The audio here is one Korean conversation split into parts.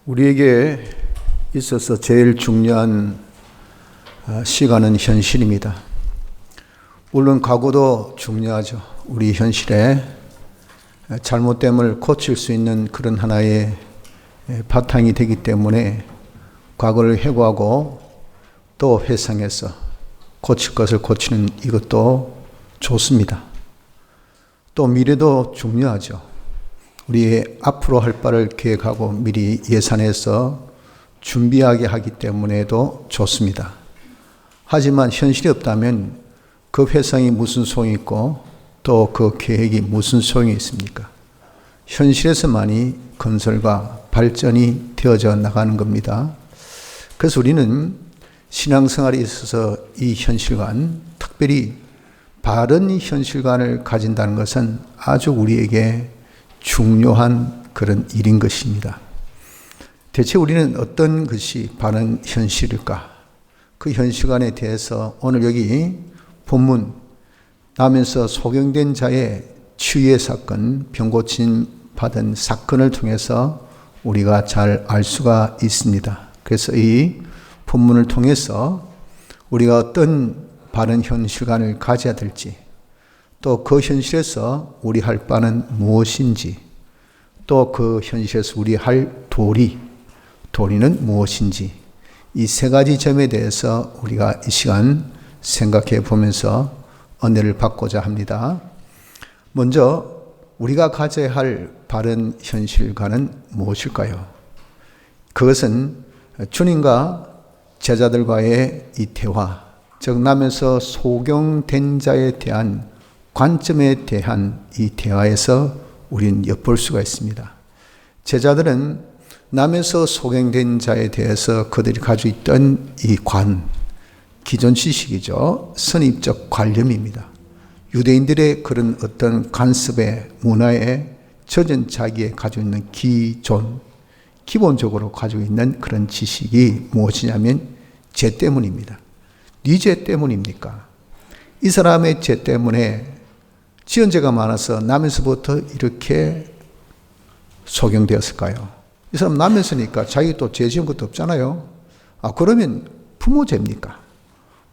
우리에게 있어서 제일 중요한 시간은 현실입니다. 물론 과거도 중요하죠. 우리 현실에 잘못됨을 고칠 수 있는 그런 하나의 바탕이 되기 때문에 과거를 회고하고 또 회상해서 고칠 것을 고치는 이것도 좋습니다. 또 미래도 중요하죠. 우리의 앞으로 할 바를 계획하고 미리 예산해서 준비하게 하기 때문에도 좋습니다. 하지만 현실이 없다면 그 회상이 무슨 소용이 있고 또 그 계획이 무슨 소용이 있습니까? 현실에서만이 건설과 발전이 되어져 나가는 겁니다. 그래서 우리는 신앙생활에 있어서 이 현실관, 특별히 바른 현실관을 가진다는 것은 아주 우리에게 중요한 그런 일인 것입니다. 대체 우리는 어떤 것이 바른 현실일까? 그 현실관에 대해서 오늘 여기 본문 나면서 소경된 자의 치유의 사건, 병고침 받은 사건을 통해서 우리가 잘 알 수가 있습니다. 그래서 이 본문을 통해서 우리가 어떤 바른 현실관을 가져야 될지, 또 그 현실에서 우리 할 바는 무엇인지, 또 그 현실에서 우리 할 도리는 무엇인지, 이 세 가지 점에 대해서 우리가 이 시간 생각해 보면서 은혜를 받고자 합니다. 먼저 우리가 가져야 할 바른 현실관은 무엇일까요? 그것은 주님과 제자들과의 이 대화, 즉 남에서 소경된 자에 대한 관점에 대한 이 대화에서 우리는 엿볼 수가 있습니다. 제자들은 남에서 소경된 자에 대해서 그들이 가지고 있던 이 기존 지식이죠. 선입적 관념입니다. 유대인들의 그런 어떤 관습의 문화에 젖은 자기의 가지고 있는 기본적으로 가지고 있는 그런 지식이 무엇이냐면 죄 때문입니다. 네 죄 때문입니까? 이 사람의 죄 때문에 지은 죄가 많아서 남에서부터 이렇게 소경되었을까요? 이 사람 남에서니까 자기 또 죄 지은 것도 없잖아요. 그러면 부모 죄입니까?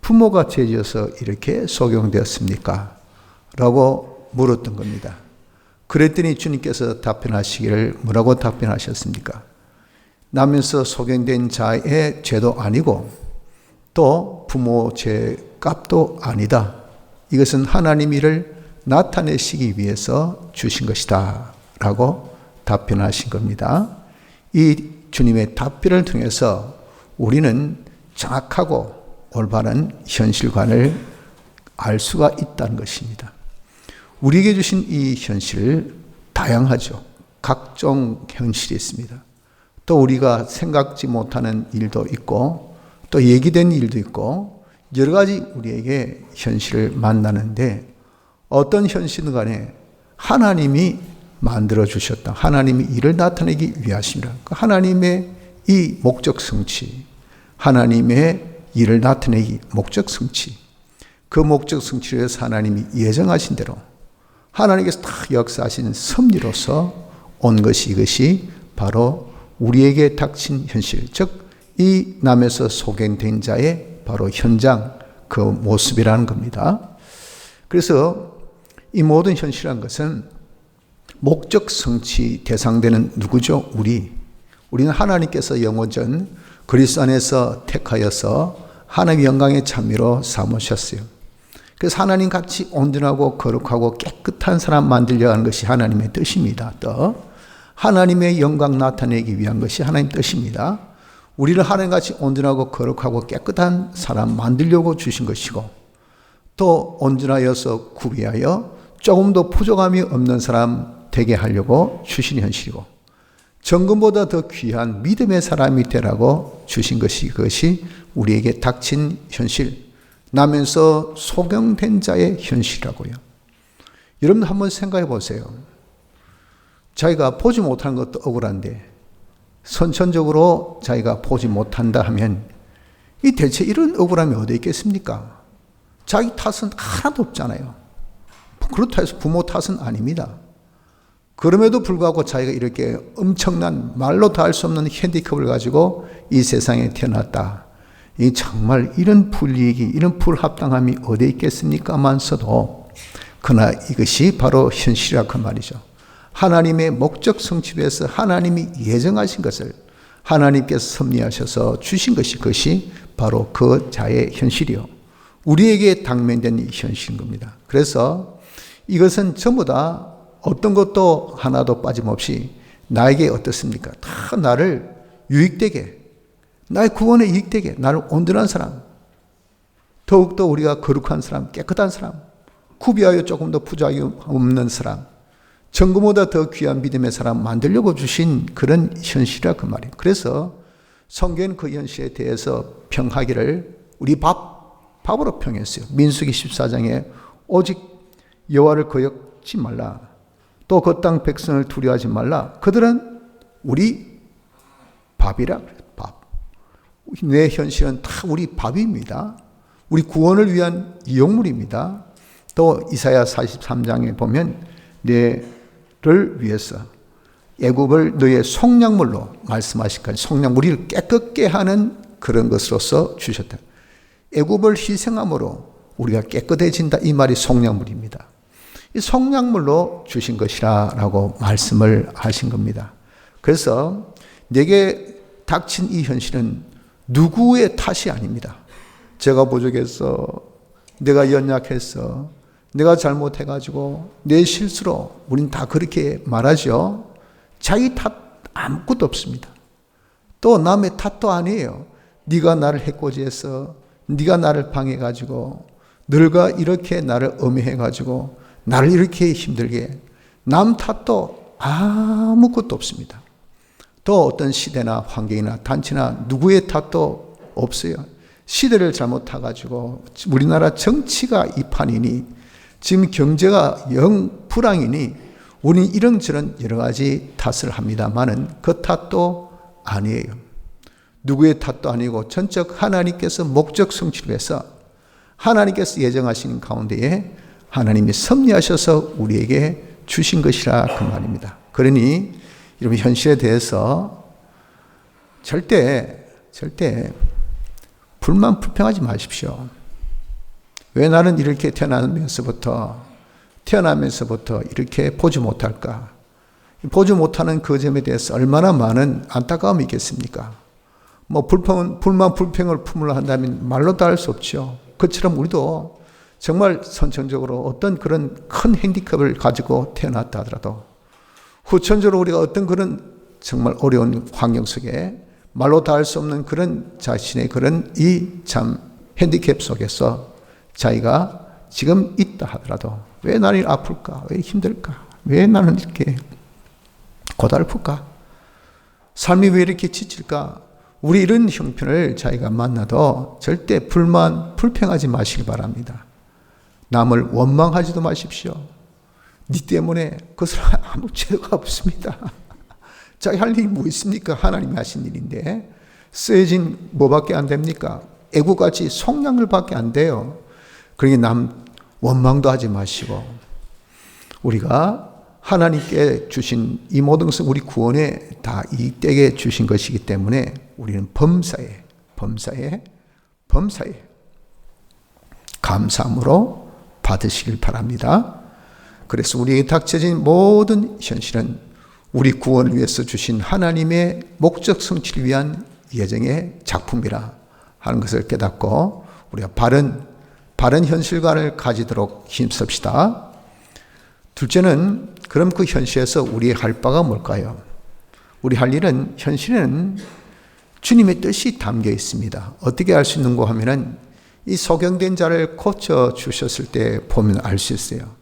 부모가 죄 지어서 이렇게 소경되었습니까? 라고 물었던 겁니다. 그랬더니 주님께서 답변하시기를 뭐라고 답변하셨습니까? 남에서 소경된 자의 죄도 아니고 또 부모 죄 값도 아니다. 이것은 하나님 이를 나타내시기 위해서 주신 것이다. 라고 답변하신 겁니다. 이 주님의 답변을 통해서 우리는 정확하고 올바른 현실관을 알 수가 있다는 것입니다. 우리에게 주신 이 현실 다양하죠. 각종 현실이 있습니다. 또 우리가 생각지 못하는 일도 있고 또 얘기된 일도 있고 여러 가지 우리에게 현실을 만나는데 어떤 현실은 간에 하나님이 만들어 주셨다. 하나님이 이를 나타내기 위하십니다. 하나님의 이 목적 성취, 하나님의 이를 나타내기 목적 성취, 그 목적 성취를 위해서 하나님이 예정하신 대로 하나님께서 다 역사하신 섭리로서 온 것이 이것이 바로 우리에게 닥친 현실, 즉 이 남에서 소경된 자의 바로 현장, 그 모습이라는 겁니다. 그래서 이 모든 현실이라는 것은 목적 성취 대상되는 누구죠? 우리는 하나님께서 영원전 그리스도 안에서 택하여서 하나님의 영광의 찬미로 삼으셨어요. 그래서 하나님 같이 온전하고 거룩하고 깨끗한 사람 만들려 하는 것이 하나님의 뜻입니다. 또 하나님의 영광 나타내기 위한 것이 하나님의 뜻입니다. 우리를 하나님같이 온전하고 거룩하고 깨끗한 사람 만들려고 주신 것이고 또 온전하여서 구비하여 조금도 부족함이 없는 사람 되게 하려고 주신 현실이고 정금보다 더 귀한 믿음의 사람이 되라고 주신 것이 그것이 우리에게 닥친 현실, 남에서 소경된 자의 현실이라고요. 여러분 한번 생각해 보세요. 자기가 보지 못하는 것도 억울한데 선천적으로 자기가 보지 못한다 하면 이 대체 이런 억울함이 어디 있겠습니까? 자기 탓은 하나도 없잖아요. 그렇다 해서 부모 탓은 아닙니다. 그럼에도 불구하고 자기가 이렇게 엄청난 말로 다 할 수 없는 핸디캡을 가지고 이 세상에 태어났다. 이 정말 이런 불이익이, 이런 불합당함이 어디에 있겠습니까만서도 그러나 이것이 바로 현실이라 그 말이죠. 하나님의 목적 성취에서 하나님이 예정하신 것을 하나님께서 섭리하셔서 주신 것이 그것이 바로 그 자의 현실이요. 우리에게 당면된 이 현실인 겁니다. 그래서 이것은 전부 다 어떤 것도 하나도 빠짐없이 나에게 어떻습니까? 다 나를 유익되게, 나의 구원에 유익되게, 나를 온전한 사람, 더욱더 우리가 거룩한 사람, 깨끗한 사람, 구비하여 조금 더 부족함이 없는 사람, 정금보다 더 귀한 믿음의 사람 만들려고 주신 그런 현실이라 그 말이에요. 그래서 성경은 그 현실에 대해서 평하기를 우리 밥으로 평했어요. 민수기 14장에 오직 여호와를 거역지 말라. 또 그 땅 백성을 두려워하지 말라. 그들은 우리 밥이라 그래요. 밥. 내 현실은 다 우리 밥입니다. 우리 구원을 위한 이용물입니다. 또 이사야 43장에 보면 너를 위해서 애굽을 너의 속량물로 말씀하실 거예요. 속량, 우리를 깨끗게 하는 그런 것으로서 주셨다. 애굽을 희생함으로 우리가 깨끗해진다. 이 말이 속량물입니다. 이 속량물로 주신 것이라고 말씀을 하신 겁니다. 그래서 내게 닥친 이 현실은 누구의 탓이 아닙니다. 제가 부족해서, 내가 연약해서, 내가 잘못해가지고 내 실수로 우린 다 그렇게 말하죠. 자기 탓 아무것도 없습니다. 또 남의 탓도 아니에요. 네가 나를 해코지해서, 네가 나를 방해가지고, 너가 이렇게 나를 엄해가지고 나를 이렇게 힘들게, 남 탓도 아무것도 없습니다. 또 어떤 시대나 환경이나 단체나 누구의 탓도 없어요. 시대를 잘못 타가지고 우리나라 정치가 이 판이니, 지금 경제가 영 불황이니 우리는 이런저런 여러 가지 탓을 합니다만은 그 탓도 아니에요. 누구의 탓도 아니고 전적 하나님께서 목적 성취를 해서 하나님께서 예정하신 가운데에 하나님이 섭리하셔서 우리에게 주신 것이라 그 말입니다. 그러니 여러분 현실에 대해서 절대 불만 불평하지 마십시오. 왜 나는 이렇게 태어나면서부터 이렇게 보지 못할까? 보지 못하는 그 점에 대해서 얼마나 많은 안타까움이 있겠습니까? 뭐 불만 불평을 품으려 한다면 말로 다 할 수 없죠. 그처럼 우리도 정말 선천적으로 어떤 그런 큰 핸디캡을 가지고 태어났다 하더라도 후천적으로 우리가 어떤 그런 정말 어려운 환경 속에 말로 다 할 수 없는 그런 자신의 그런 이 참 핸디캡 속에서 자기가 지금 있다 하더라도 왜 나는 아플까? 왜 힘들까? 왜 나는 이렇게 고달플까? 삶이 왜 이렇게 지칠까? 우리 이런 형편을 자기가 만나도 절대 불평하지 마시기 바랍니다. 남을 원망하지도 마십시오. 네 때문에 그 사람 아무 죄가 없습니다. 자기 할 일이 뭐 있습니까? 하나님이 하신 일인데 쓰여진 뭐밖에 안 됩니까? 애국같이 속량을밖에 안 돼요. 그러니 남 원망도 하지 마시고 우리가 하나님께 주신 이 모든 것은 우리 구원에 다 이익되게 주신 것이기 때문에 우리는 범사에 감사함으로 받으시길 바랍니다. 그래서 우리에게 닥쳐진 모든 현실은 우리 구원을 위해서 주신 하나님의 목적 성취를 위한 예정의 작품이라 하는 것을 깨닫고 우리가 바른 현실관을 가지도록 힘씁시다. 둘째는 그럼 그 현실에서 우리 할 바가 뭘까요? 우리 할 일은 현실에는 주님의 뜻이 담겨 있습니다. 어떻게 알 수 있는가 하면은 이 소경된 자를 고쳐 주셨을 때 보면 알 수 있어요.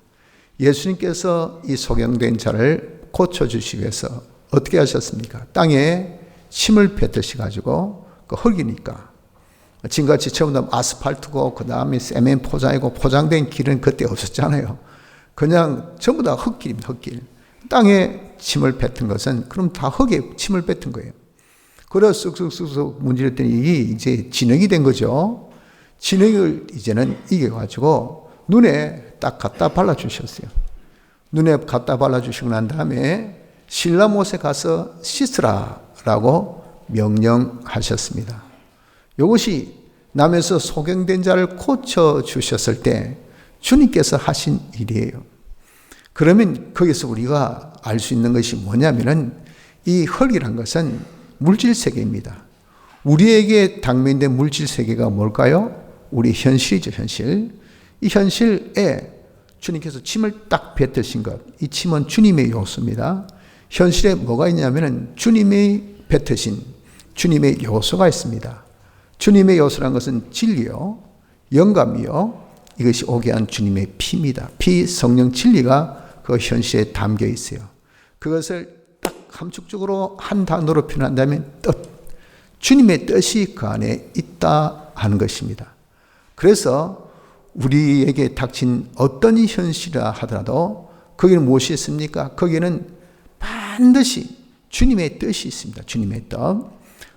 예수님께서 이 소경된 자를 고쳐 주시기 위해서 어떻게 하셨습니까? 땅에 침을 뱉으시 가지고 그 흙이니까 지금같이 처음부터 아스팔트고 그 다음에 세멘 포장이고 포장된 길은 그때 없었잖아요. 그냥 전부 다 흙길입니다. 흙길. 땅에 침을 뱉은 것은 그럼 다 흙에 침을 뱉은 거예요. 그래서 쑥쑥 문지렀더니 이게 이제 진흙이 된 거죠. 진흙을 이제는 이겨가지고 눈에 딱 갖다 발라주셨어요. 눈에 갖다 발라주시고 난 다음에 실라못에 가서 씻으라라고 명령하셨습니다. 이것이 남에서 소경된 자를 고쳐주셨을 때 주님께서 하신 일이에요. 그러면 거기서 우리가 알 수 있는 것이 뭐냐면은 이 흙이란 것은 물질 세계입니다. 우리에게 당면된 물질 세계가 뭘까요? 우리 현실이죠, 현실. 이 현실에 주님께서 침을 딱 뱉으신 것, 이 침은 주님의 요소입니다. 현실에 뭐가 있냐면은 주님이 뱉으신 주님의 요소가 있습니다. 주님의 요소란 것은 진리요, 영감이요, 이것이 오게 한 주님의 피입니다. 피, 성령, 진리가 그 현실에 담겨 있어요. 그것을 딱 함축적으로 한 단어로 표현한다면 뜻, 주님의 뜻이 그 안에 있다 하는 것입니다. 그래서 우리에게 닥친 어떤 현실이라 하더라도 거기는 무엇이 있습니까? 거기는 반드시 주님의 뜻이 있습니다. 주님의 뜻.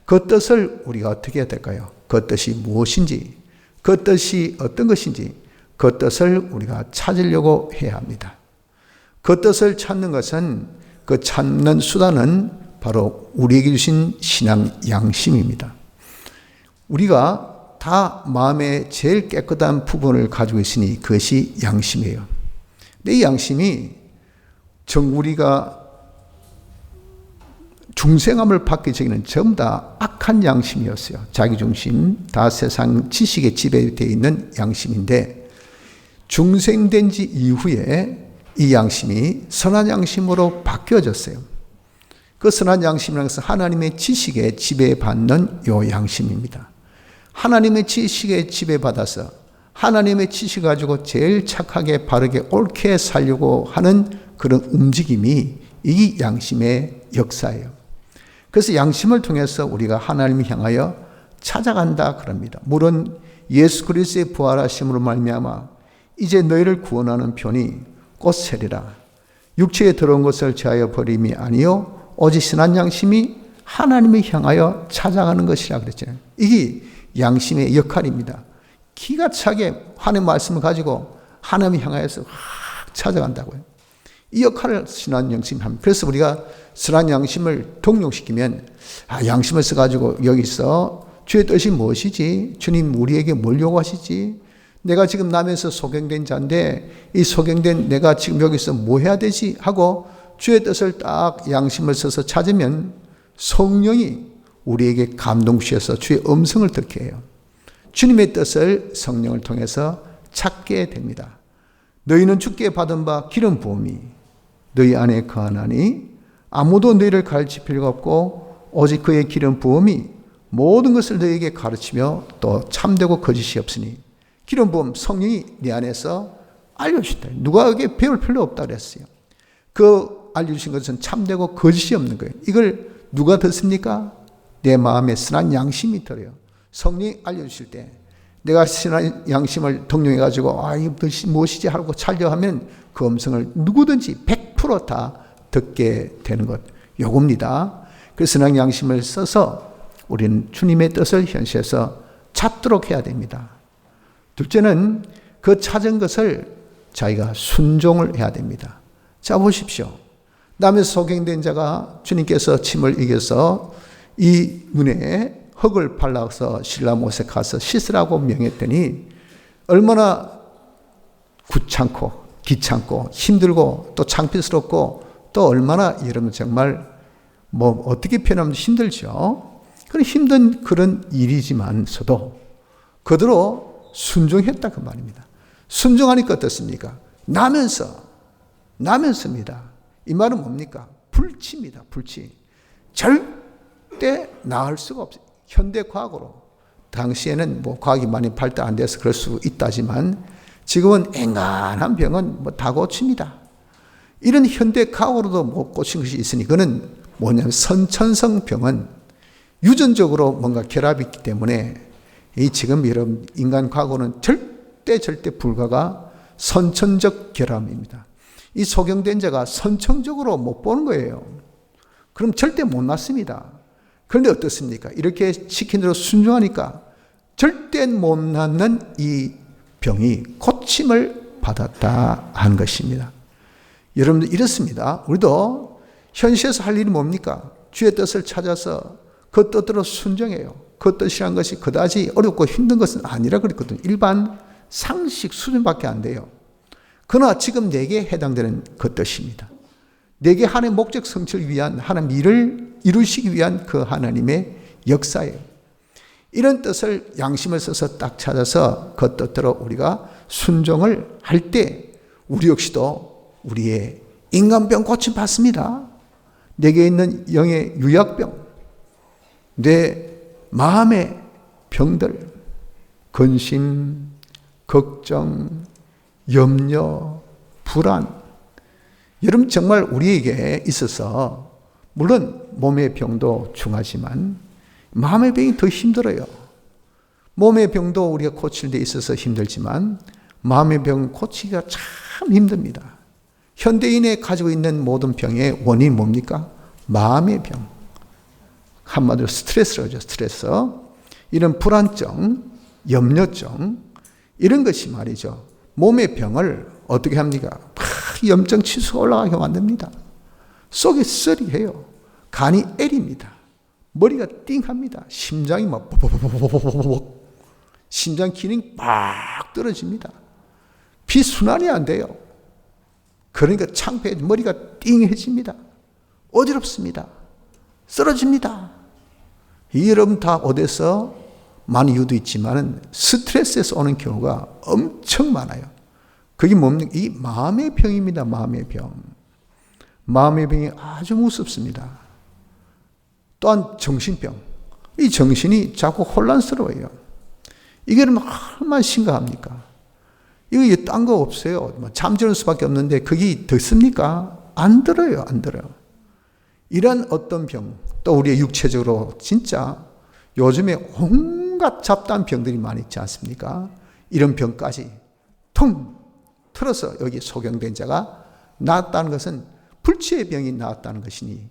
그 뜻을 우리가 어떻게 해야 될까요? 그 뜻이 무엇인지, 그 뜻이 어떤 것인지 그 뜻을 우리가 찾으려고 해야 합니다. 그 뜻을 찾는 것은, 그 찾는 수단은 바로 우리에게 주신 신앙 양심입니다. 우리가 다 마음의 제일 깨끗한 부분을 가지고 있으니 그것이 양심이에요. 근데 이 양심이 우리가 중생함을 받기 전에는 전부 다 악한 양심이었어요. 자기중심, 다 세상 지식에 지배되어 있는 양심인데 중생된 지 이후에 이 양심이 선한 양심으로 바뀌어졌어요. 그 선한 양심이라는 것은 하나님의 지식에 지배받는 요 양심입니다. 하나님의 지식에 지배받아서 하나님의 지식 가지고 제일 착하게 바르게 옳게 살려고 하는 그런 움직임이 이 양심의 역사예요. 그래서 양심을 통해서 우리가 하나님을 향하여 찾아간다 그럽니다. 물론 예수 그리스도의 부활하심으로 말미암아 이제 너희를 구원하는 편이 곧 세리라. 육체에 들어온 것을 제하여 버림이 아니요 오직 선한 양심이 하나님을 향하여 찾아가는 것이라 그랬잖아요. 이게 양심의 역할입니다. 기가 차게 하나님의 말씀을 가지고 하나님을 향하여서 찾아간다고요. 이 역할을 선한 양심이 합니다. 그래서 우리가 선한 양심을 동용시키면 양심을 써가지고 여기서 주의 뜻이 무엇이지? 주님 우리에게 뭘 요구하시지? 내가 지금 남에서 소경된 자인데 이 소경된 내가 지금 여기서 뭐 해야 되지? 하고 주의 뜻을 딱 양심을 써서 찾으면 성령이 우리에게 감동 주셔서 주의 음성을 듣게 해요. 주님의 뜻을 성령을 통해서 찾게 됩니다. 너희는 주께 받은 바 기름 부음이 너희 안에 거하나니 아무도 너희를 가르칠 필요가 없고 오직 그의 기름 부음이 모든 것을 너희에게 가르치며 또 참되고 거짓이 없으니 기름 부음 성령이 네 안에서 알려주셨다. 누구에게 배울 필요 없다 그랬어요. 그 알려주신 것은 참되고 거짓이 없는 거예요. 이걸 누가 듣습니까? 내 마음에 선한 양심이 들어요. 성령이 알려주실 때 내가 선한 양심을 동용해가지고 이거 무엇이지 하고 찾려하면 그 음성을 누구든지 100% 듣게 되는 것 요겁니다. 그래서 선한 양심을 써서 우리는 주님의 뜻을 현실에서 찾도록 해야 됩니다. 둘째는 그 찾은 것을 자기가 순종을 해야 됩니다. 자 보십시오. 남에서 소경된 자가 주님께서 침을 이겨서 이 눈에 흙을 발라서 실라못에 가서 씻으라고 명했더니 얼마나 귀찮고 힘들고 또 창피스럽고 또 얼마나 여러분 정말 뭐 어떻게 표현하면 힘들죠. 그런 힘든 그런 일이지만서도 그대로 순종했다 그 말입니다. 순종하니까 어떻습니까? 나면서입니다. 이 말은 뭡니까? 불치입니다. 불치. 절대 나을 수가 없어요. 현대 과학으로. 당시에는 뭐 과학이 많이 발달 안 돼서 그럴 수 있다지만 지금은 앵간한 병은 뭐 다 고칩니다. 이런 현대 과학으로도 못 고친 것이 있으니 그는 뭐냐면 선천성 병은 유전적으로 뭔가 결합이 있기 때문에 이 지금 여러분 인간 과거는 절대 불가가 선천적 결함입니다. 이 소경된 자가 선천적으로 못 보는 거예요. 그럼 절대 못 낫습니다. 그런데 어떻습니까? 이렇게 시킨 대로 순종하니까 절대 못 낫는 이 병이 고침을 받았다 한 것입니다. 여러분들 이렇습니다. 우리도 현실에서 할 일이 뭡니까? 주의 뜻을 찾아서 그 뜻대로 순종해요. 그 뜻이란 것이 그다지 어렵고 힘든 것은 아니라 그랬거든요. 일반 상식 수준밖에 안 돼요. 그러나 지금 내게 해당되는 그 뜻입니다. 내게 하나님의 목적 성취를 위한 하나님 일을 이루시기 위한 그 하나님의 역사예요. 이런 뜻을 양심을 써서 딱 찾아서 그 뜻대로 우리가 순종을 할 때 우리 역시도 우리의 인간병 고침 받습니다. 내게 있는 영의 유약병, 내 마음의 병들, 근심, 걱정, 염려, 불안. 여러분 정말 우리에게 있어서 물론 몸의 병도 중하지만 마음의 병이 더 힘들어요. 몸의 병도 우리가 고칠 데 있어서 힘들지만 마음의 병 고치기가 참 힘듭니다. 현대인이 가지고 있는 모든 병의 원인이 뭡니까? 마음의 병. 한마디로 스트레스라고 하죠. 스트레스. 이런 불안증, 염려증 이런 것이 말이죠. 몸의 병을 어떻게 합니까? 염증 치수가 올라가게 만듭니다. 속이 쓰리해요. 간이 애립니다. 머리가 띵합니다. 심장이 막 벅벅벅벅벅벅 심장 기능이 막 떨어집니다. 비순환이 안 돼요. 그러니까 창피해 머리가 띵해집니다. 어지럽습니다. 쓰러집니다. 여러분 다 어디서 많은 이유도 있지만 스트레스에서 오는 경우가 엄청 많아요. 그게 뭡니까? 이 마음의 병입니다. 마음의 병. 마음의 병이 아주 무섭습니다. 또한 정신병. 이 정신이 자꾸 혼란스러워요. 이게 얼마나 심각합니까? 이거 딴 거 없어요. 잠드는 수밖에 없는데 그게 듣습니까? 안 들어요. 안 들어요. 이런 어떤 병, 또 우리의 육체적으로 진짜 요즘에 온갖 잡다한 병들이 많이 있지 않습니까? 이런 병까지 통 틀어서 여기 소경된 자가 나았다는 것은 불치의 병이 나았다는 것이니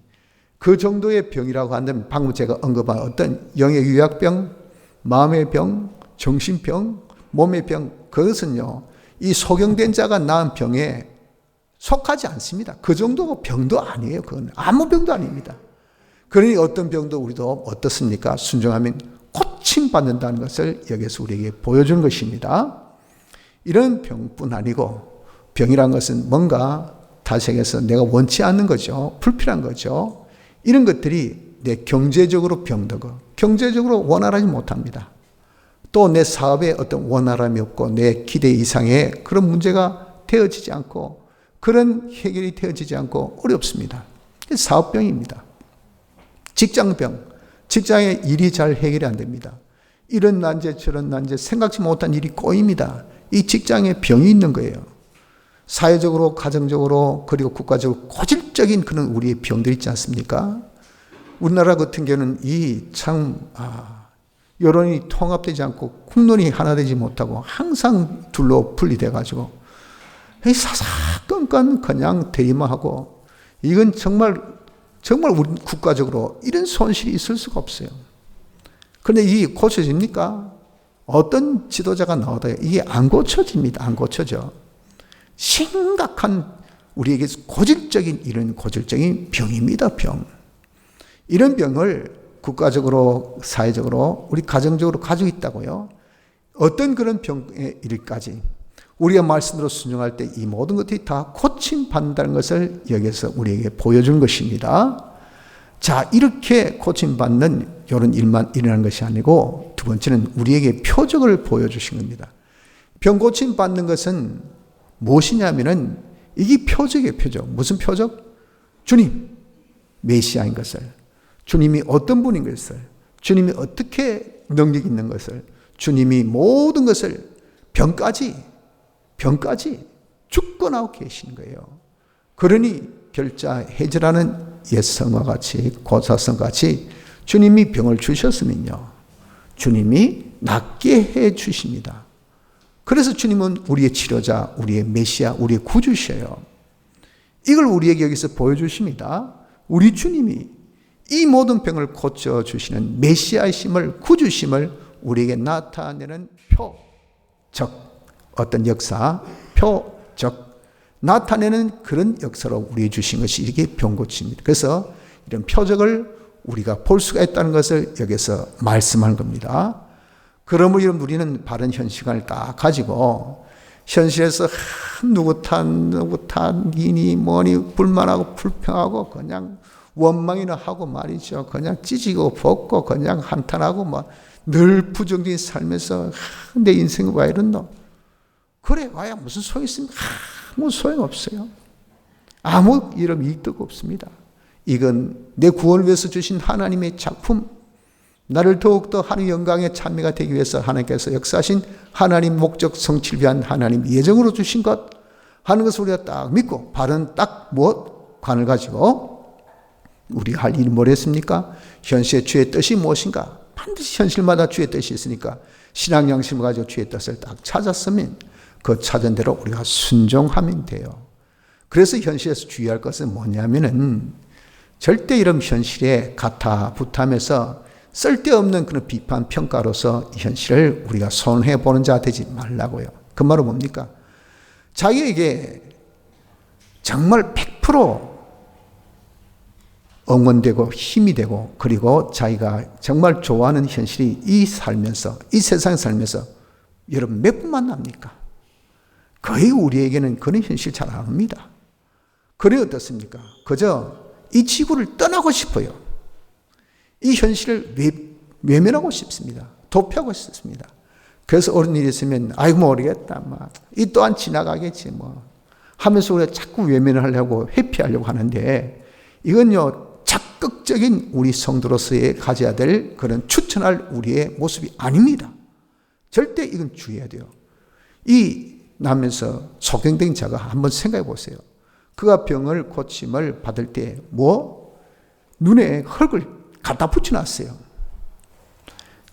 그 정도의 병이라고 한다면 방금 제가 언급한 어떤 영의 유약병, 마음의 병, 정신병, 몸의 병 그것은요 이 소경된 자가 낳은 병에 속하지 않습니다. 그 정도 병도 아니에요. 그건 아무 병도 아닙니다. 그러니 어떤 병도 우리도 어떻습니까? 순종하면 고침받는다는 것을 여기서 우리에게 보여주는 것입니다. 이런 병뿐 아니고 병이란 것은 뭔가 타생해서 내가 원치 않는 거죠. 불필요한 거죠. 이런 것들이 내 경제적으로 병들고 경제적으로 원활하지 못합니다. 또 내 사업에 어떤 원활함이 없고 내 기대 이상의 그런 문제가 되어지지 않고 그런 해결이 되어지지 않고 어렵습니다. 사업병입니다. 직장병, 직장의 일이 잘 해결이 안 됩니다. 이런 난제 저런 난제 생각지 못한 일이 꼬입니다. 이 직장에 병이 있는 거예요. 사회적으로 가정적으로 그리고 국가적으로 고질적인 그런 우리의 병들이 있지 않습니까? 우리나라 같은 경우는 여론이 통합되지 않고 국론이 하나 되지 못하고 항상 둘로 분리돼 가지고 사사건건 그냥 대리만 하고 이건 정말 우리 국가적으로 이런 손실이 있을 수가 없어요. 그런데 이게 고쳐집니까? 어떤 지도자가 나와도 이게 안 고쳐집니다. 안 고쳐져. 심각한 우리에게 고질적인 이런 고질적인 병입니다. 병. 이런 병을 국가적으로 사회적으로 우리 가정적으로 가지고 있다고요. 어떤 그런 병의 일까지 우리가 말씀대로 순종할 때 이 모든 것들이 다 고침받는다는 것을 여기서 우리에게 보여준 것입니다. 자, 이렇게 고침받는 이런 일만 일어나는 것이 아니고 두 번째는 우리에게 표적을 보여주신 겁니다. 병 고침받는 것은 무엇이냐면은 이게 표적이에요. 표적. 무슨 표적? 주님, 메시아인 것을, 주님이 어떤 분인 것을, 주님이 어떻게 능력 있는 것을, 주님이 모든 것을 병까지 주권하고 계신 거예요. 그러니 결자 해제라는 옛성과 같이 고사성 같이 주님이 병을 주셨으면요, 주님이 낫게 해 주십니다. 그래서 주님은 우리의 치료자, 우리의 메시아, 우리의 구주셔요. 이걸 우리에게 여기서 보여주십니다. 우리 주님이 이 모든 병을 고쳐주시는 메시아이심을, 구주심을 우리에게 나타내는 표적, 어떤 역사, 표적. 나타내는 그런 역사로 우리에게 주신 것이 이렇게 병고치입니다. 그래서 이런 표적을 우리가 볼 수가 있다는 것을 여기서 말씀하는 겁니다. 그러므로 여러분 우리는 바른 현실을 딱 가지고 현실에서 누구 탓이니 뭐니 불만하고 불평하고 그냥 원망이나 하고 말이죠. 그냥 찢고 벗고 그냥 한탄하고 뭐 늘 부정적인 삶에서 내 인생이 왜 이런노? 그래 와야 무슨 소용이 있습니까? 아무 소용없어요. 아무 이런 이익도 없습니다. 이건 내 구원을 위해서 주신 하나님의 작품, 나를 더욱더 하나님의 영광에 참여가 되기 위해서 하나님께서 역사하신 하나님 목적 성취를 위한 하나님 예정으로 주신 것 하는 것을 우리가 딱 믿고 바른 딱 무엇 관을 가지고 우리가 할 일이 뭐랬습니까? 현실의 주의 뜻이 무엇인가? 반드시 현실마다 주의 뜻이 있으니까 신앙 양심을 가지고 주의 뜻을 딱 찾았으면 그 찾은 대로 우리가 순종하면 돼요. 그래서 현실에서 주의할 것은 뭐냐면은 절대 이런 현실에 가타부타하면서 쓸데없는 그런 비판 평가로서 이 현실을 우리가 손해보는 자 되지 말라고요. 그 말은 뭡니까? 자기에게 정말 100% 응원되고 힘이 되고 그리고 자기가 정말 좋아하는 현실이 이 살면서 이 세상에 살면서 여러분 몇 분 만납니까? 거의 우리에게는 그런 현실 잘 안 옵니다. 그래 어떻습니까? 그저 이 지구를 떠나고 싶어요. 이 현실을 외면하고 싶습니다. 도피하고 싶습니다. 그래서 어른 일이 있으면 아이고 모르겠다. 이 또한 지나가겠지 뭐 하면서 우리가 자꾸 외면을 하려고 회피하려고 하는데 이건요 적극적인 우리 성도로서의 가져야 될 그런 추천할 우리의 모습이 아닙니다. 절대 이건 주의해야 돼요. 이 나면서 소경된 자가 한번 생각해 보세요. 그가 병을 고침을 받을 때 눈에 흙을 갖다 붙여놨어요.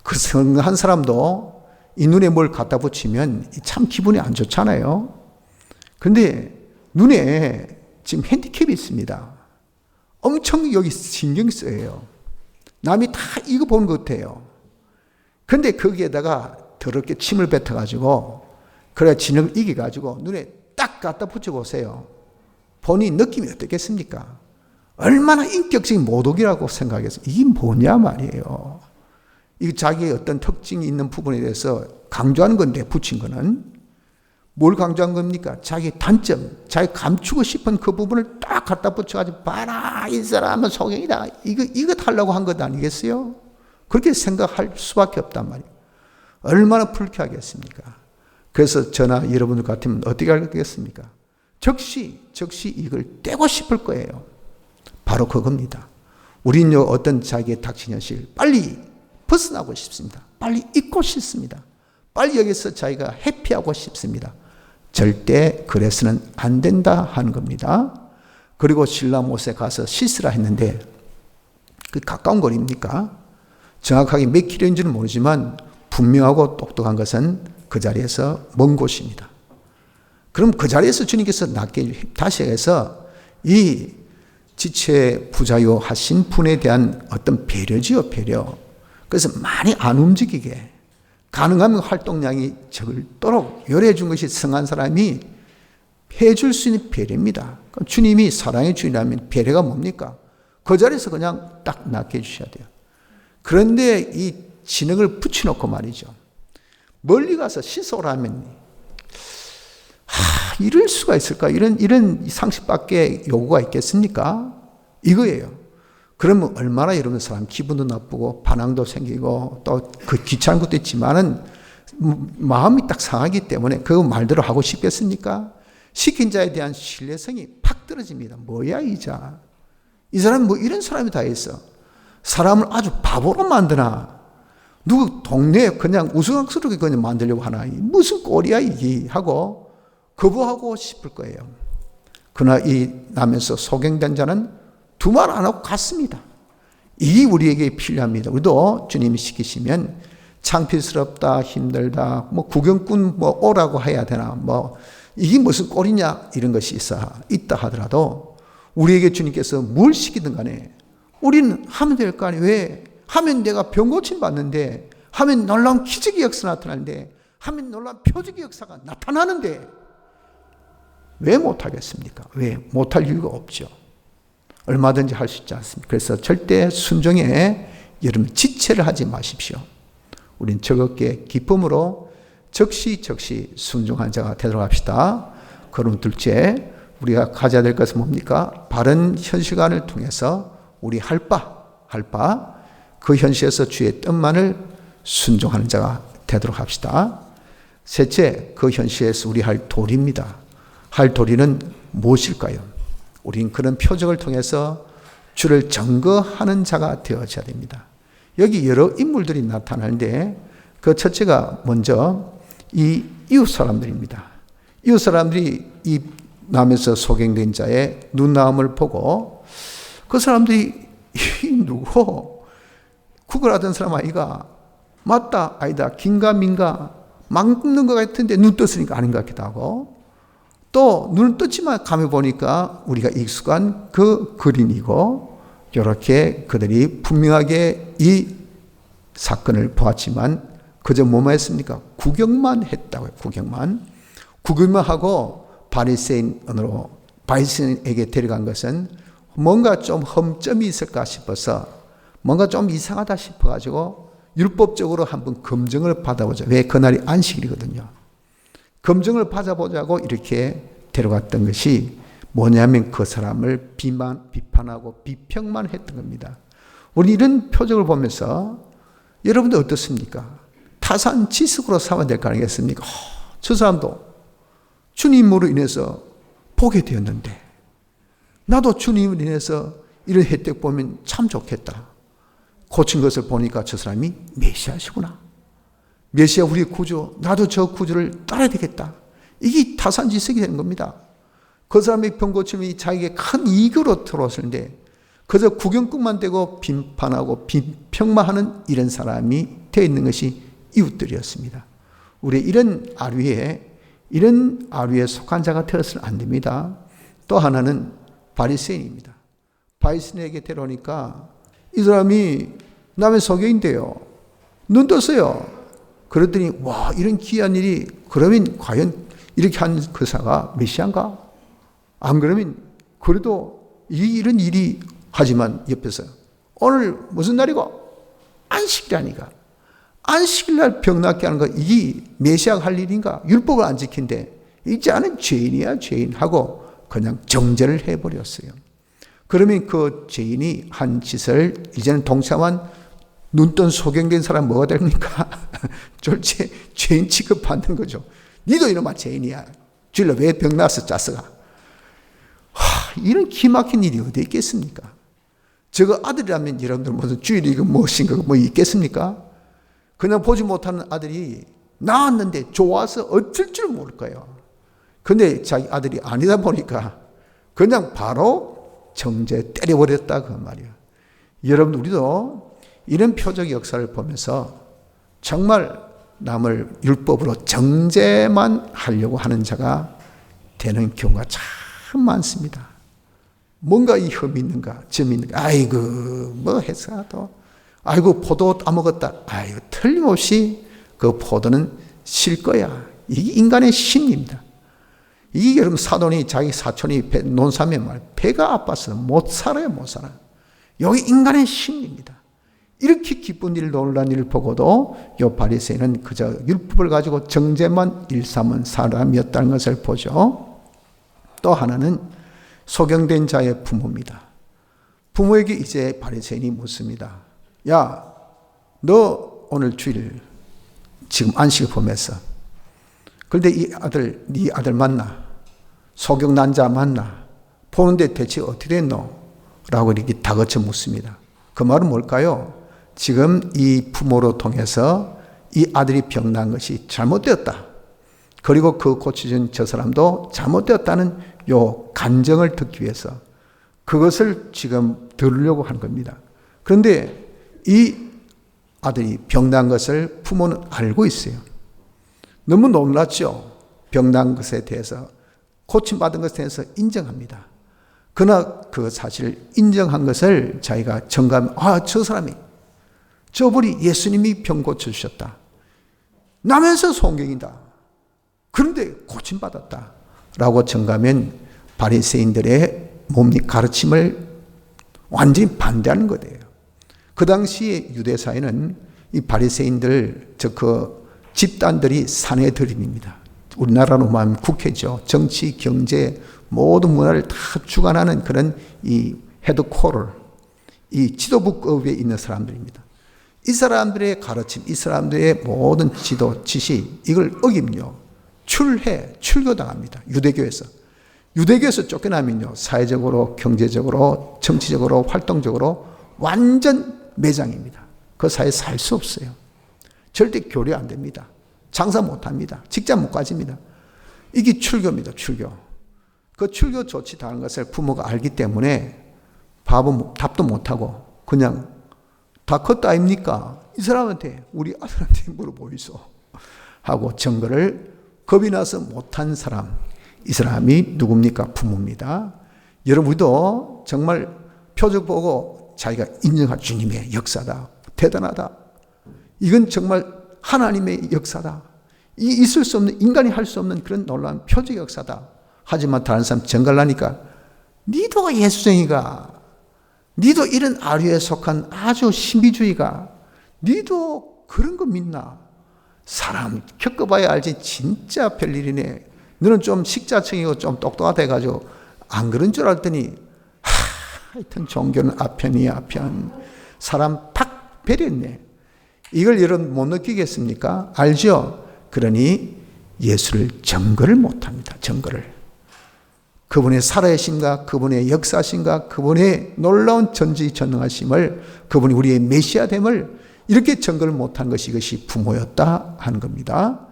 그 성한 사람도 이 눈에 뭘 갖다 붙이면 참 기분이 안 좋잖아요. 그런데 눈에 지금 핸디캡이 있습니다. 엄청 여기 신경 쓰여요. 남이 다 이거 보는 것 같아요. 그런데 거기에다가 더럽게 침을 뱉어가지고 그래 진흙을 이겨가지고 눈에 딱 갖다 붙여보세요. 본인 느낌이 어떻겠습니까? 얼마나 인격적인 모독이라고 생각해서 이게 뭐냐 말이에요. 이 자기의 어떤 특징이 있는 부분에 대해서 강조하는 건데 붙인 거는 뭘 강조한 겁니까? 자기 단점, 자기 감추고 싶은 그 부분을 딱 갖다 붙여가지고 봐라 이 사람은 소경이다. 이거 하려고 한 것 아니겠어요? 그렇게 생각할 수밖에 없단 말이에요. 얼마나 불쾌하겠습니까? 그래서 저나 여러분들 같으면 어떻게 하겠습니까? 즉시 이걸 떼고 싶을 거예요. 바로 그겁니다. 우리는 어떤 자기의 닥친 현실 빨리 벗어나고 싶습니다. 빨리 잊고 싶습니다. 빨리 여기서 자기가 해피하고 싶습니다. 절대 그래서는 안 된다 하는 겁니다. 그리고 신라못에 가서 씻으라 했는데 그 가까운 거리입니까? 정확하게 몇 킬로인지는 모르지만 분명하고 똑똑한 것은 그 자리에서 먼 곳입니다. 그럼 그 자리에서 주님께서 낫게 다시 해서 이 지체 부자요 하신 분에 대한 어떤 배려지요, 배려. 그래서 많이 안 움직이게 가능하면 활동량이 적도록 열해 준 것이 성한 사람이 해줄 수 있는 배려입니다. 주님이 사랑의 주인이라면 배려가 뭡니까? 그 자리에서 그냥 딱 낫게 해주셔야 돼요. 그런데 이 진흙을 붙여놓고 말이죠. 멀리 가서 씻어오라면 이럴 수가 있을까? 이런 상식밖에 요구가 있겠습니까? 이거예요. 그러면 얼마나 여러분 사람 기분도 나쁘고 반항도 생기고 또 그 귀찮은 것도 있지만은 마음이 딱 상하기 때문에 그 말대로 하고 싶겠습니까? 시킨 자에 대한 신뢰성이 팍 떨어집니다. 뭐야 이 자. 이 사람이 뭐 이런 사람이 다 있어. 사람을 아주 바보로 만드나. 누구 동네에 그냥 우스꽝스럽게 그냥 만들려고 하나. 무슨 꼴이야 이게 하고 거부하고 싶을 거예요. 그러나 이 남에서 소경된 자는 두 말 안 하고 갔습니다. 이게 우리에게 필요합니다. 우리도 주님이 시키시면 창피스럽다, 힘들다, 뭐 구경꾼 뭐 오라고 해야 되나, 뭐 이게 무슨 꼴이냐 이런 것이 있다 하더라도 우리에게 주님께서 뭘 시키든 간에 우리는 하면 될 거 아니에요. 왜? 하면 내가 병 고침 받는데, 하면 놀라운 기적의 역사 나타나는데, 하면 놀라운 표적의 역사가 나타나는데 왜 못하겠습니까? 왜? 못할 이유가 없죠. 얼마든지 할 수 있지 않습니까? 그래서 절대 순종에 여러분 지체를 하지 마십시오. 우린 즐겁게 기쁨으로 적시 순종한 자가 되도록 합시다. 그럼 둘째, 우리가 가져야 될 것은 뭡니까? 바른 현실관을 통해서 우리 할 바 그 현실에서 주의 뜻만을 순종하는 자가 되도록 합시다. 셋째, 그 현실에서 우리 할 도리입니다. 할 도리는 무엇일까요? 우린 그런 표적을 통해서 주를 증거하는 자가 되어져야 됩니다. 여기 여러 인물들이 나타나는데 그 첫째가 먼저 이 이웃 사람들입니다. 이웃 사람들이 이 남에서 소경된 자의 눈나움을 보고 그 사람들이 이 누구? 구걸하던 사람 아이가 맞다 아니다 긴가민가 막는 것 같은데 눈 떴으니까 아닌 것 같기도 하고 또 눈은 떴지만 감에 보니까 우리가 익숙한 그 그림이고 이렇게 그들이 분명하게 이 사건을 보았지만 그저 뭐만 했습니까? 구경만 했다고요. 구경만 하고 바리새인에게 데려간 것은 뭔가 좀 흠점이 있을까 싶어서 뭔가 좀 이상하다 싶어가지고 율법적으로 한번 검증을 받아보자. 왜? 그날이 안식일이거든요. 검증을 받아보자고 이렇게 데려갔던 것이 뭐냐면 그 사람을 비판하고 비평만 했던 겁니다. 우리 이런 표적을 보면서 여러분들 어떻습니까? 타산지석으로 삼아야 될 거 아니겠습니까? 저 사람도 주님으로 인해서 보게 되었는데 나도 주님으로 인해서 이런 혜택 보면 참 좋겠다. 고친 것을 보니까 저 사람이 메시아시구나. 메시아 우리 구주, 나도 저 구주를 따라야 되겠다. 이게 타산지석이 되는 겁니다. 그 사람이 병 고침이 자기에게 큰 이익으로 들어왔는데 그저 구경꾼만 되고 비판하고 비평만 하는 이런 사람이 되어 있는 것이 이웃들이었습니다. 우리 이런 아류에 속한 자가 되어서는 안 됩니다. 또 하나는 바리새인입니다. 바리새인에게 데려오니까 이 사람이 남의 소경인데요. 눈 떴어요. 그랬더니 와 이런 귀한 일이 그러면 과연 이렇게 한 그사가 메시아인가? 안 그러면 그래도 이런 일이 하지만 옆에서 오늘 무슨 날이고? 안식이라니까. 안식일날 병 낫게 하는 거 이게 메시아가 할 일인가? 율법을 안 지킨데 이제 아는 죄인이야 죄인 하고 그냥 정죄를 해버렸어요. 그러면 그 죄인이 한 짓을 이제는 동참한 눈뜬 소경된 사람 뭐가 됩니까? 졸제 죄인 취급받는 거죠. 니도 이놈아 죄인이야. 주일날 왜 병 나서 짰어가? 이런 기막힌 일이 어디 있겠습니까? 저거 아들이라면 여러분들 무슨 주일이 이거 무엇인가 뭐 있겠습니까? 그냥 보지 못하는 아들이 낳았는데 좋아서 어쩔 줄 모를 거예요. 근데 자기 아들이 아니다 보니까 그냥 바로 정죄 때려버렸다 그 말이에요. 여러분 우리도 이런 표적 역사를 보면서 정말 남을 율법으로 정죄만 하려고 하는 자가 되는 경우가 참 많습니다. 뭔가 이 흠이 있는가 점이 있는가 아이고 뭐 해서도 아이고 포도 따먹었다 아이고 틀림없이 그 포도는 실 거야. 이게 인간의 심리입니다. 이게 여러분 사돈이 자기 사촌이 논사면 말 배가 아파서 못 살아요 못 살아. 여기 인간의 심리입니다. 이렇게 기쁜 일 놀란 일을 보고도 요 바리새인은 그저 율법을 가지고 정죄만 일삼은 사람이었다는 것을 보죠. 또 하나는 소경된 자의 부모입니다. 부모에게 이제 바리새인이 묻습니다. 야, 너 오늘 주일 지금 안식을 보면서 그런데 네 아들 만나 소경 난 자 만나 보는데 대체 어떻게 됐노? 라고 이렇게 다그쳐 묻습니다. 그 말은 뭘까요? 지금 이 부모로 통해서 이 아들이 병난 것이 잘못되었다. 그리고 그 고쳐준 저 사람도 잘못되었다는 요 간정을 듣기 위해서 그것을 지금 들으려고 하는 겁니다. 그런데 이 아들이 병난 것을 부모는 알고 있어요. 너무 놀랐죠. 병난 것에 대해서 고침받은 것에 대해서 인정합니다. 그러나 그 사실을 인정한 것을 자기가 정감, 저 사람이 저분이 예수님이 병 고쳐주셨다. 나면서 성경이다. 그런데 고침받았다. 라고 증가하면 바리새인들의 가르침을 완전히 반대하는 거예요. 그 당시에 유대 사회는 이 바리새인들, 그 집단들이 사내 들인입니다. 우리나라로 말하면 국회죠. 정치, 경제, 모든 문화를 다 주관하는 그런 이 헤드코를, 이 지도부급에 있는 사람들입니다. 이 사람들의 가르침, 이 사람들의 모든 지도, 지시, 이걸 어기면요, 출교당합니다. 유대교에서 쫓겨나면요, 사회적으로, 경제적으로, 정치적으로, 활동적으로 완전 매장입니다. 그 사회에 살 수 없어요. 절대 교류 안 됩니다. 장사 못 합니다. 직장 못 가집니다. 이게 출교입니다, 출교. 그 출교 조치당한 것을 부모가 알기 때문에 답도 못하고 그냥 다 컸다 아닙니까? 이 사람한테, 우리 아들한테 물어보이소 하고 증거를 겁이 나서 못한 사람, 이 사람이 누굽니까? 부모입니다. 여러분도 정말 표적 보고 자기가 인정할 주님의 역사다, 대단하다, 이건 정말 하나님의 역사다, 이 있을 수 없는, 인간이 할 수 없는 그런 놀라운 표적 역사다. 하지만 다른 사람 증거를 하니까 니도 예수쟁이가, 니도 이런 아류에 속한 아주 신비주의가, 니도 그런 거 믿나? 사람 겪어봐야 알지 진짜 별일이네. 너는 좀 식자층이고 좀 똑똑하다 해가지고 안 그런 줄 알았더니 하여튼 종교는 아편이야 아편. 사람 팍 배렸네. 이걸 여러분 못 느끼겠습니까? 알죠? 그러니 예수를 증거를 못합니다. 증거를. 그분의 살아계심과 그분의 역사심과 그분의 놀라운 전지전능하심을, 그분이 우리의 메시아됨을 이렇게 증거를 못한 것이, 이것이 부모였다 하는 겁니다.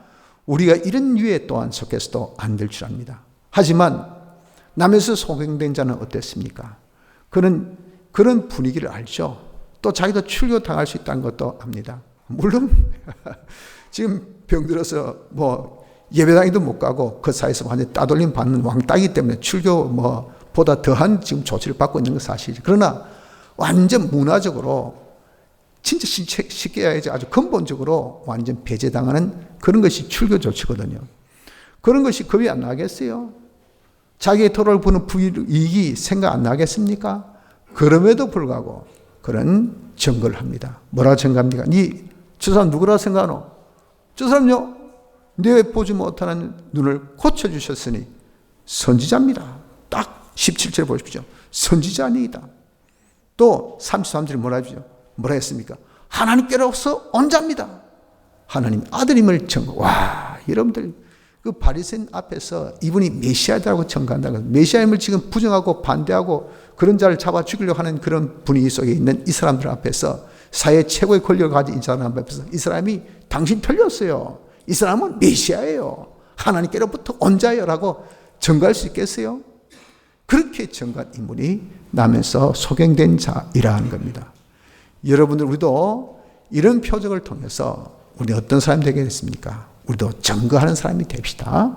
우리가 이런 유에 또한 속해서도 안 될 줄 압니다. 하지만 남에서 소경된 자는 어땠습니까? 그는 그런 분위기를 알죠. 또 자기도 출교당할 수 있다는 것도 압니다. 물론 지금 병들어서 예배당에도 못 가고 그 사이에서 완전히 따돌림 받는 왕따이기 때문에 출교 보다 더한 지금 조치를 받고 있는 건 사실이죠. 그러나 완전 문화적으로 진짜 쉽게 해야지 아주 근본적으로 완전 배제당하는 그런 것이 출교 조치거든요. 그런 것이 겁이 안 나겠어요? 자기의 토를 부는 이익이 생각 안 나겠습니까? 그럼에도 불구하고 그런 증거를 합니다. 뭐라 증거합니까? 저 사람 누구라 생각하노? 저 사람요, 내 보지 못하는 눈을 고쳐주셨으니 선지자입니다. 딱 17절 보십시오. 선지자니이다. 또 33절 뭐라 하죠? 뭐라 했습니까? 하나님께로서 온 자입니다. 하나님 아들임을 증거. 와, 여러분들 그 바리새인 앞에서 이분이 메시아라고 증거한다고, 메시아임을 지금 부정하고 반대하고 그런 자를 잡아 죽이려고 하는 그런 분위기 속에 있는 이 사람들 앞에서, 사회 최고의 권력을 가진 이 사람 앞에서 이 사람이 당신 틀렸어요, 이 사람은 메시아예요, 하나님께로부터 온 자예요라고 증거할 수 있겠어요? 그렇게 증거한 인물이 남에서 소경된 자이라는 겁니다. 여러분들, 우리도 이런 표적을 통해서 우리 어떤 사람이 되겠습니까? 우리도 증거하는 사람이 됩시다.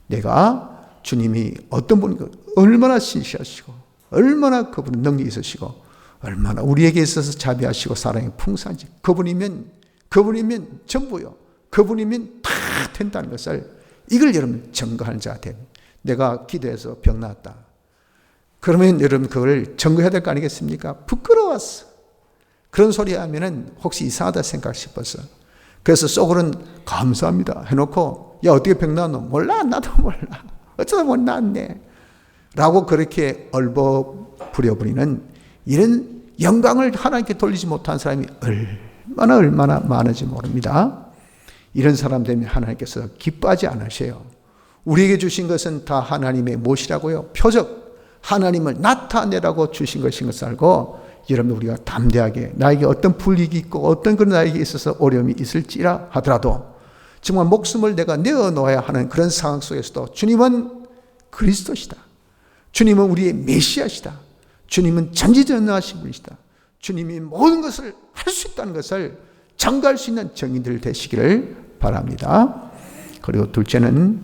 내가 주님이 어떤 분인가, 얼마나 신실하시고 얼마나 그분은 능력이 있으시고 얼마나 우리에게 있어서 자비하시고 사랑이 풍성한지, 그분이면 전부요, 그분이면 다 된다는 것을, 이걸 여러분 증거하는 자가 됩니다. 내가 기도해서 병 나았다. 그러면 여러분 그걸 증거해야 될 거 아니겠습니까? 부끄러웠어. 그런 소리 하면은 혹시 이상하다 생각 싶어서, 그래서 속으로는 감사합니다 해놓고, 야 어떻게 병 나왔노? 몰라, 나도 몰라, 어쩌다 못 나왔네 라고 그렇게 얼버부려버리는 이런 영광을 하나님께 돌리지 못한 사람이 얼마나 많은지 모릅니다. 이런 사람 되면 하나님께서 기뻐하지 않으세요. 우리에게 주신 것은 다 하나님의 무엇이라고요? 표적, 하나님을 나타내라고 주신 것인 것을 알고, 여러분 우리가 담대하게, 나에게 어떤 불이익이 있고 어떤 그런 나에게 있어서 어려움이 있을지라 하더라도 정말 목숨을 내가 내어놓아야 하는 그런 상황 속에서도 주님은 그리스도시다, 주님은 우리의 메시아시다, 주님은 전지전능하신 분이시다, 주님이 모든 것을 할 수 있다는 것을 증거할 수 있는 증인들 되시기를 바랍니다. 그리고 둘째는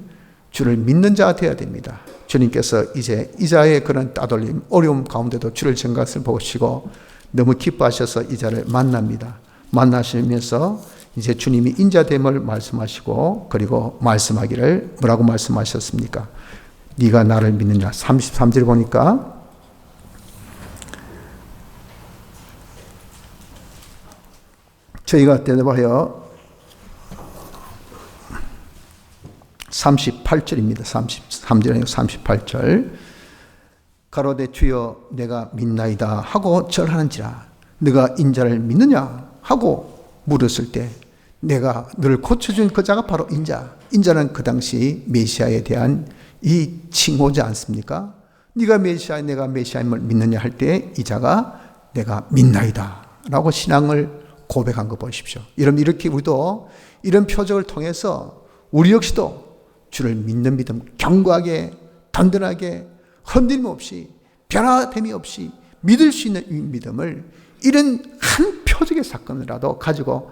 주를 믿는 자가 되어야 됩니다. 주님께서 이제 이자의 그런 따돌림, 어려움 가운데도 주를 증거할 것을 보시고 너무 기뻐하셔서 이자를 만납니다. 만나시면서 이제 주님이 인자됨을 말씀하시고, 그리고 말씀하기를 뭐라고 말씀하셨습니까? 네가 나를 믿느냐. 33절 보니까 저희가 대답하여 38절입니다. 33절 아니고 38절. 가로되 주여 내가 믿나이다 하고 절하는지라 네가 인자를 믿느냐 하고 물었을 때 내가 너를 고쳐준 그 자가 바로 인자는 그 당시 메시아에 대한 이 칭호지 않습니까? 네가 메시아 내가 메시아임을 믿느냐 할 때 이 자가 내가 믿나이다 라고 신앙을 고백한 거 보십시오. 여러분 이렇게 우리도 이런 표적을 통해서 우리 역시도 주를 믿는 믿음 견고하게 든든하게 흔들림 없이 변화됨이 없이 믿을 수 있는 이 믿음을 이런 한 표적의 사건이라도 가지고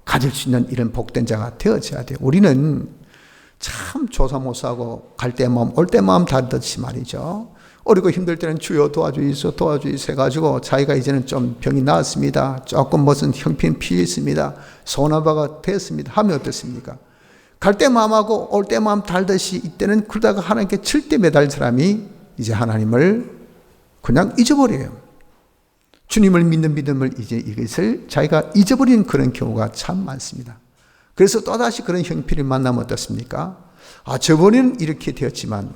가질 수 있는 이런 복된 자가 되어져야 돼요. 우리는 참 조사모사하고 갈 때 마음 올 때 마음 다르듯이 말이죠. 어리고 힘들 때는 주여 도와주이소 해가지고 자기가 이제는 좀 병이 나았습니다. 조금 무슨 형편 피해 있습니다. 소나바가 됐습니다. 하면 어떻습니까? 갈 때 마음하고 올 때 마음 다르듯이 이때는 그러다가 하나님께 칠대 매달 사람이 이제 하나님을 그냥 잊어버려요. 주님을 믿는 믿음을 이제 이것을 자기가 잊어버리는 그런 경우가 참 많습니다. 그래서 또다시 그런 형편을 만나면 어떻습니까? 저번에는 이렇게 되었지만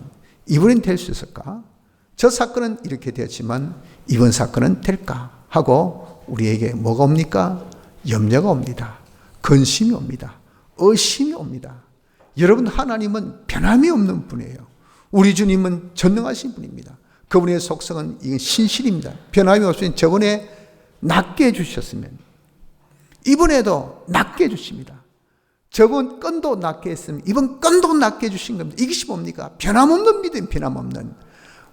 이번엔 될 수 있을까? 저 사건은 이렇게 되었지만 이번 사건은 될까? 하고 우리에게 뭐가 옵니까? 염려가 옵니다. 근심이 옵니다. 의심이 옵니다. 여러분 하나님은 변함이 없는 분이에요. 우리 주님은 전능하신 분입니다. 그분의 속성은 이건 신실입니다. 변함이 없으면 저번에 낫게 해주셨으면 이번에도 낫게 해주십니다. 저번 건도 낫게 했으면 이번 건도 낫게 해주신 겁니다. 이것이 뭡니까? 변함없는 믿음, 변함없는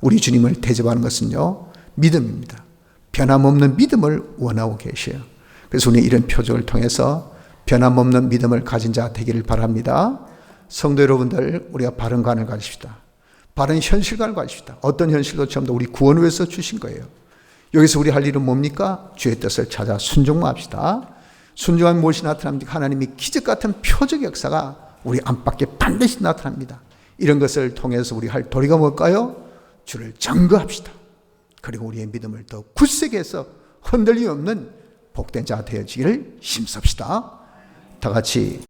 우리 주님을 대접하는 것은요 믿음입니다. 변함없는 믿음을 원하고 계셔요. 그래서 우리 이런 표적을 통해서 변함없는 믿음을 가진 자 되기를 바랍니다. 성도 여러분들 우리가 바른 관을 가집시다. 바른 현실관을 가집시다. 어떤 현실도 전부 다 우리 구원을 위해서 주신 거예요. 여기서 우리 할 일은 뭡니까? 주의 뜻을 찾아 순종만 합시다. 순종하면 무엇이 나타납니까? 하나님이 기적 같은 표적 역사가 우리 안팎에 반드시 나타납니다. 이런 것을 통해서 우리 할 도리가 뭘까요? 주를 증거합시다. 그리고 우리의 믿음을 더 굳세게 해서 흔들림 없는 복된 자 되어지기를 힘씁시다. 다 같이